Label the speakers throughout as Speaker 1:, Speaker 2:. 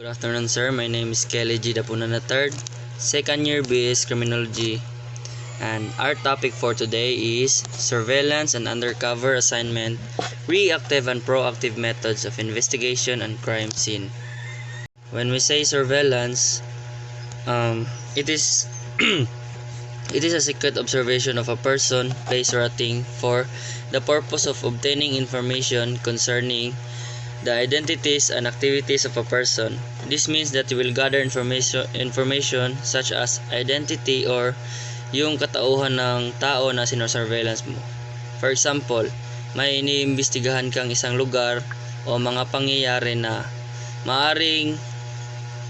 Speaker 1: Good afternoon, sir. My name is Kelly G. Dapunan III, second year BS Criminology, and our topic for today is surveillance and undercover assignment, reactive and proactive methods of investigation and crime scene. When we say surveillance, it is it is a secret observation of a person, place, or a thing for the purpose of obtaining information concerning the identities and activities of a person. This means that you will gather information such as identity or yung katauhan ng tao na sinosurveillance mo. For example, may iniimbestigahan kang isang lugar o mga pangyayari na maaring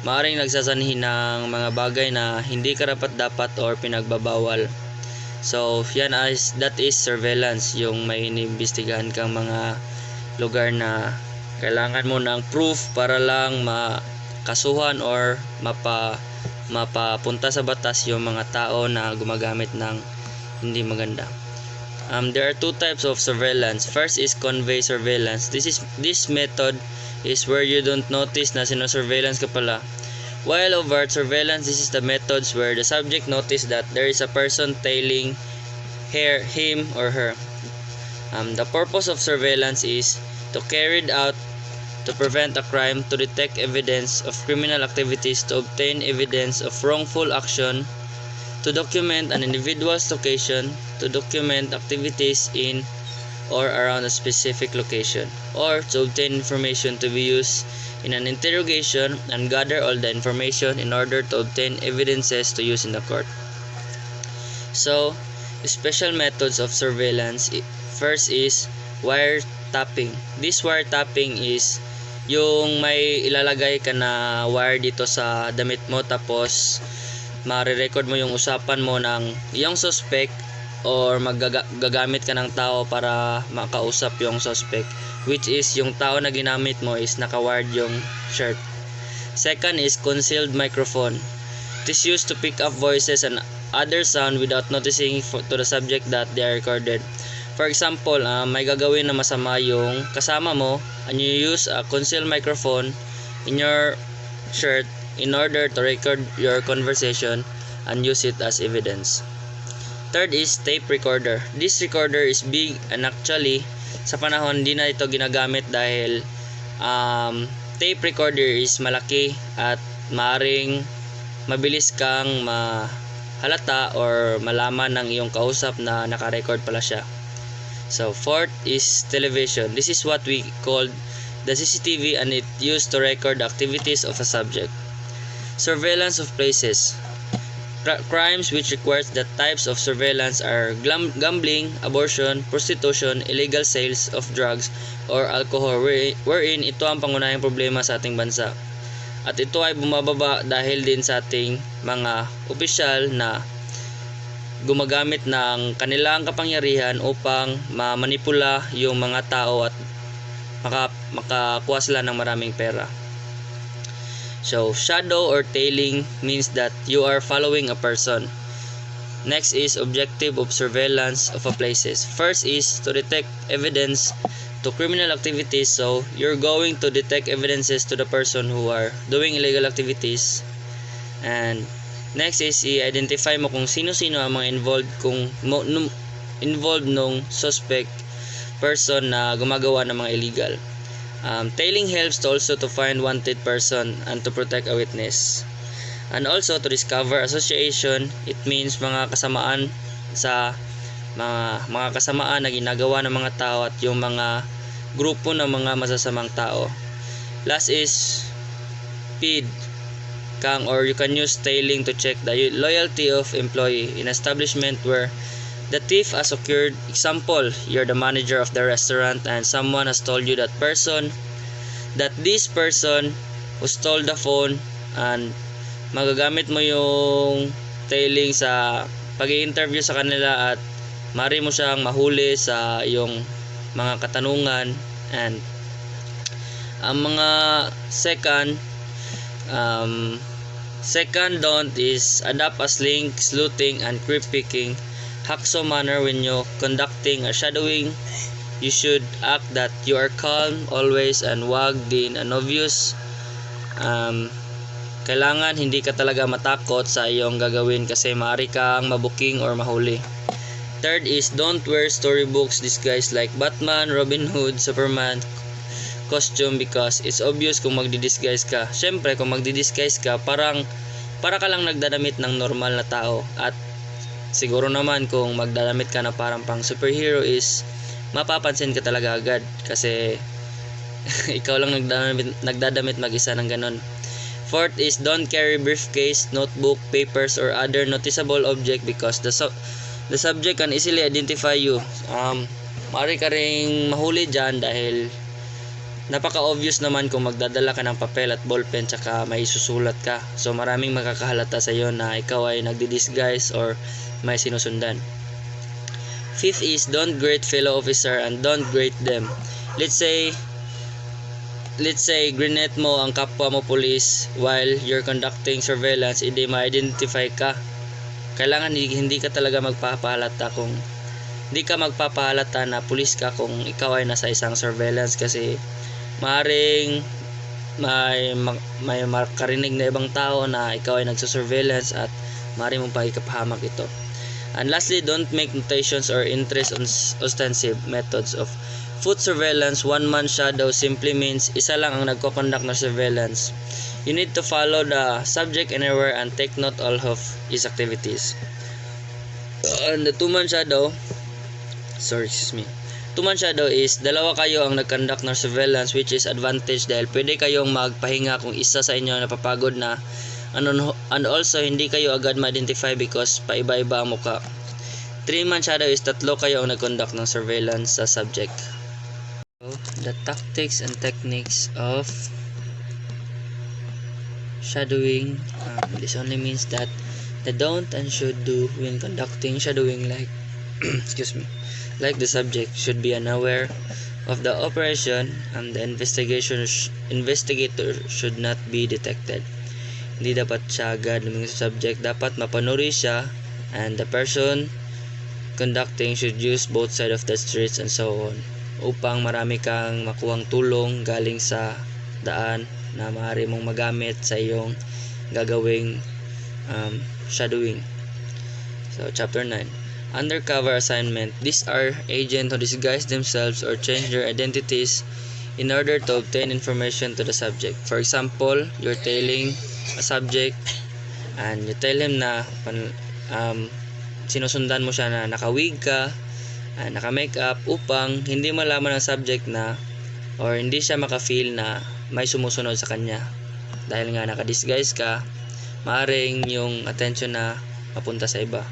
Speaker 1: nagsasanhi ng mga bagay na hindi karapat-dapat or pinagbabawal. So, that is surveillance, yung may iniimbestigahan kang mga lugar na kailangan mo ng proof para lang makasuhan or mapapunta sa batas yung mga tao na gumagamit ng hindi maganda. There are two types of surveillance. First is convey surveillance. This method is where you don't notice na sino-surveillance ka pala. While overt surveillance, this is the methods where the subject notice that there is a person tailing him or her. The purpose of surveillance is to carry it out to prevent a crime, to detect evidence of criminal activities, to obtain evidence of wrongful action, to document an individual's location, to document activities in or around a specific location, or to obtain information to be used in an interrogation and gather all the information in order to obtain evidences to use in the court. So, special methods of surveillance. First is wiretapping. This wiretapping is yung may ilalagay ka na wire dito sa damit mo, tapos marirecord mo yung usapan mo ng yung suspect or gagamit ka ng tao para makausap yung suspect, which is yung tao na ginamit mo is naka-wired yung shirt. Second is concealed microphone. It is used to pick up voices and other sound without noticing to the subject that they are recorded. For example, may gagawin na masama yung kasama mo and you use a concealed microphone in your shirt in order to record your conversation and use it as evidence. Third is tape recorder. This recorder is big and actually sa panahon di na ito ginagamit dahil tape recorder is malaki at maaring mabilis kang mahalata or malaman ng iyong kausap na naka-record pala siya. So, fourth is television. This is what we call the CCTV and it used to record the activities of a subject. Surveillance of places. Crimes which requires the types of surveillance are gambling, abortion, prostitution, illegal sales of drugs or alcohol, wherein ito ang pangunahing problema sa ating bansa. At ito ay bumababa dahil din sa ating mga opisyal na gumagamit ng kanilang kapangyarihan upang mamanipula yung mga tao at makakuha sila ng maraming pera. So, shadow or tailing means that you are following a person. Next is objective of surveillance of a places. First is to detect evidence to criminal activities. So, you're going to detect evidences to the person who are doing illegal activities. And next is i-identify mo kung sino-sino ang mga involved nung suspect person na gumagawa ng mga illegal. Tailing helps also to find wanted person and to protect a witness. And also to discover association. It means mga kasamaan sa mga kasamaan na ginagawa ng mga tao at yung mga grupo ng mga masasamang tao. Last is PID. Or you can use tailing to check the loyalty of employee in establishment where the thief has occurred. Example, you're the manager of the restaurant and someone has told you that this person who stole the phone, and magagamit mo yung tailing sa pag-i-interview sa kanila at mari mo siyang mahuli sa yung mga katanungan. And ang mga second don't is adapt as link, sleuthing, and creep picking. Hacksaw manner when you conducting a shadowing. You should act that you are calm always and wag din an obvious kailangan hindi ka talaga matakot sa iyong gagawin kasi maaari kang mabuking or mahuli. Third is don't wear storybooks disguised like Batman, Robin Hood, Superman costume because it's obvious kung magdi-disguise ka. Syempre kung magdi-disguise ka, para ka lang nagdadamit ng normal na tao, at siguro naman kung magdadamit ka na parang pang superhero is mapapansin ka talaga agad kasi ikaw lang nagdadamit mag-isa ng ganun. Fourth is don't carry briefcase, notebook, papers, or other noticeable object because the subject can easily identify you. Maaari ka ring mahuli dyan dahil napaka-obvious naman kung magdadala ka ng papel at ballpen tsaka may susulat ka. So maraming makakahalata sa iyo na ikaw ay nagdi-disguise or may sinusundan. Fifth is don't greet fellow officer and don't greet them. Let's say grinet mo ang kapwa mo police while you're conducting surveillance, hindi ma-identify ka. Kailangan hindi ka talaga magpapahalata na pulis ka kung ikaw ay nasa isang surveillance kasi maaring may makarinig na ibang tao na ikaw ay nagsusurveillance at maaring mong pagkapahamak ito. And lastly, don't make notations or interest on ostensive methods of foot surveillance. One-man shadow simply means isa lang ang nagko-conduct ng surveillance. You need to follow the subject anywhere and take note all of his activities. And the two-man shadow is dalawa kayo ang nag-conduct ng surveillance, which is advantage dahil pwede kayong magpahinga kung isa sa inyo napapagod na, and also hindi kayo agad ma-identify because paiba-iba ang muka. 3-man shadow is tatlo kayo ang nag-conduct ng surveillance sa subject. So, the tactics and techniques of shadowing, this only means that the don't and should do when conducting shadowing, like like the subject should be unaware of the operation and the investigator should not be detected. Hindi dapat siya agad lumingin sa subject, dapat mapanuri siya, and the person conducting should use both sides of the streets and so on upang marami kang makuhang tulong galing sa daan na maaari mong magamit sa iyong gagawing shadowing. So chapter 9, undercover assignment. These are agents who disguise themselves or change their identities in order to obtain information to the subject. For example, you're tailing a subject and you tell him na sinusundan mo siya na nakawig ka, naka-makeup upang hindi malaman ng subject na or hindi siya maka-feel na may sumusunod sa kanya. Dahil nga naka-disguise ka, maaring yung attention na mapunta sa iba.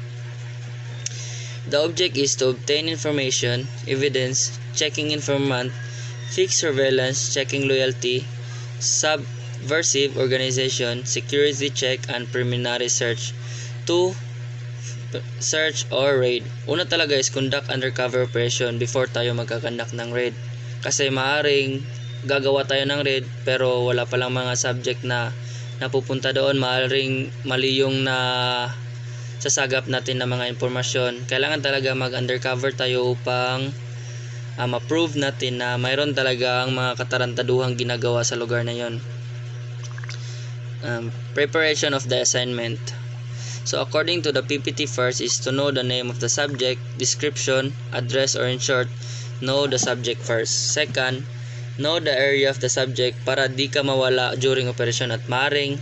Speaker 1: The object is to obtain information, evidence, checking informant, fix surveillance, checking loyalty, subversive organization, security check, and preliminary search. 2. Search or raid. Una talaga is conduct undercover operation before tayo magkakandak ng raid. Kasi maaring gagawa tayo ng raid pero wala palang mga subject na napupunta doon, maaring mali yung na sasagap natin ng mga impormasyon. Kailangan talaga mag-undercover tayo upang ma-prove natin na mayroon talagang mga katarantaduhang ginagawa sa lugar na yon. Preparation of the assignment. So according to the PPT, first is to know the name of the subject, description, address, or in short, know the subject first. Second, know the area of the subject para di ka mawala during operation at maring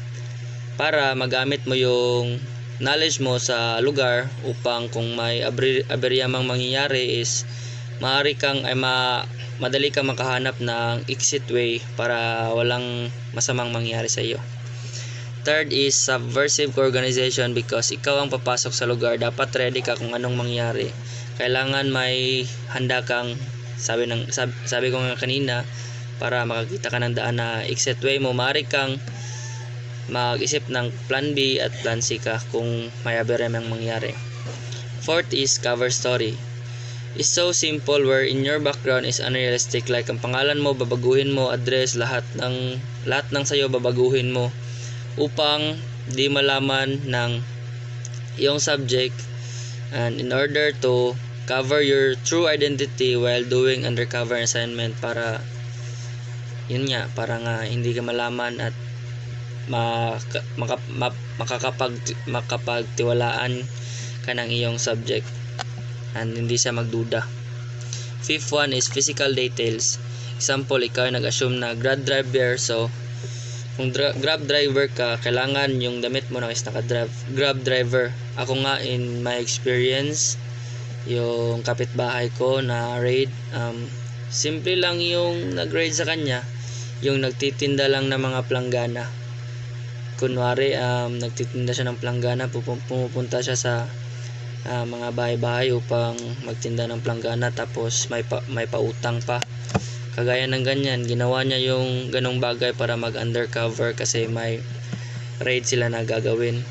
Speaker 1: para magamit mo yung knowledge mo sa lugar upang kung may aberya mang mangyayari is madali kang makahanap ng exit way para walang masamang mangyayari sa iyo. Third is subversive organization because ikaw ang papasok sa lugar, dapat ready ka kung anong mangyari. Kailangan may handa kang sabi ko nga kanina, para makakita ka ng daan na exit way mo, maaari kang mag-isip ng plan B at plan C ka kung may aberya mang mangyari. Fourth is cover story. It's so simple wherein your background is unrealistic, like ang pangalan mo babaguhin mo, address, lahat ng sayo babaguhin mo upang di malaman ng iyong subject, and in order to cover your true identity while doing undercover assignment para yun nga, para nga hindi ka malaman at makapagtiwalaan ka ng iyong subject and hindi siya magduda. Fifth one is physical details. Example, ikaw nag-assume na Grab driver, so kung Grab driver ka, kailangan yung damit mo na is Grab driver. Ako nga, in my experience, yung kapitbahay ko na raid, simple lang yung nag-raid sa kanya, yung nagtitinda lang ng mga planggana. Kunwari, nagtitinda siya ng planggana, pumupunta siya sa mga bahay-bahay upang magtinda ng planggana, tapos may pautang pa. Kagaya ng ganyan, ginawa niya yung ganong bagay para mag-undercover kasi may raid sila na gagawin.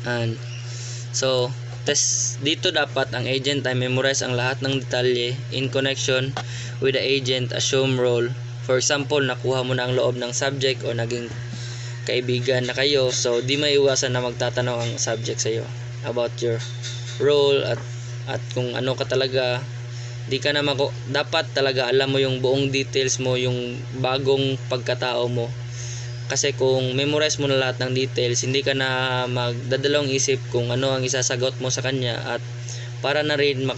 Speaker 1: And so, dito dapat ang agent ay memorize ang lahat ng detalye in connection with the agent assume role. For example, nakuha mo na ang loob ng subject o naging kaibigan na kayo, so di maiwasan na magtatanong ang subject sa iyo about your role at kung ano ka talaga. Di ka na dapat talaga alam mo yung buong details mo, yung bagong pagkatao mo. Kasi kung memorize mo na lahat ng details, hindi ka na magdadalawang isip kung ano ang isasagot mo sa kanya, at para na rin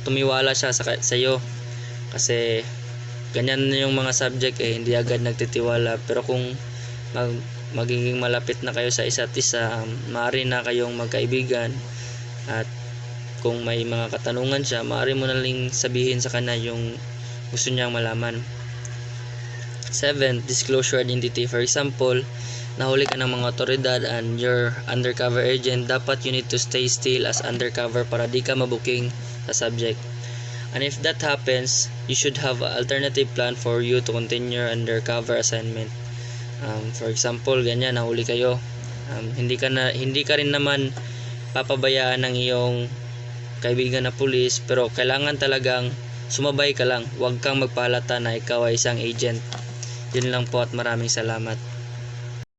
Speaker 1: tumiwala siya sa iyo. Kasi ganyan na yung mga subject, hindi agad nagtitiwala. Pero kung magiging malapit na kayo sa isa't isa, maaari na kayong magkaibigan, at kung may mga katanungan siya, maaari mo na lang sabihin sa kanya yung gusto niyang malaman. 7. Disclosure identity. For example, nahuli ka ng mga otoridad and you're undercover agent, dapat you need to stay still as undercover para di ka mabuking sa subject. And if that happens, you should have an alternative plan for you to continue undercover assignment. For example, ganyan, nahuli kayo. Hindi ka rin naman papabayaan ng iyong kaibigan na pulis, pero kailangan talagang sumabay ka lang. Huwag kang magpahalata na ikaw ay isang agent. Yun lang po at maraming salamat.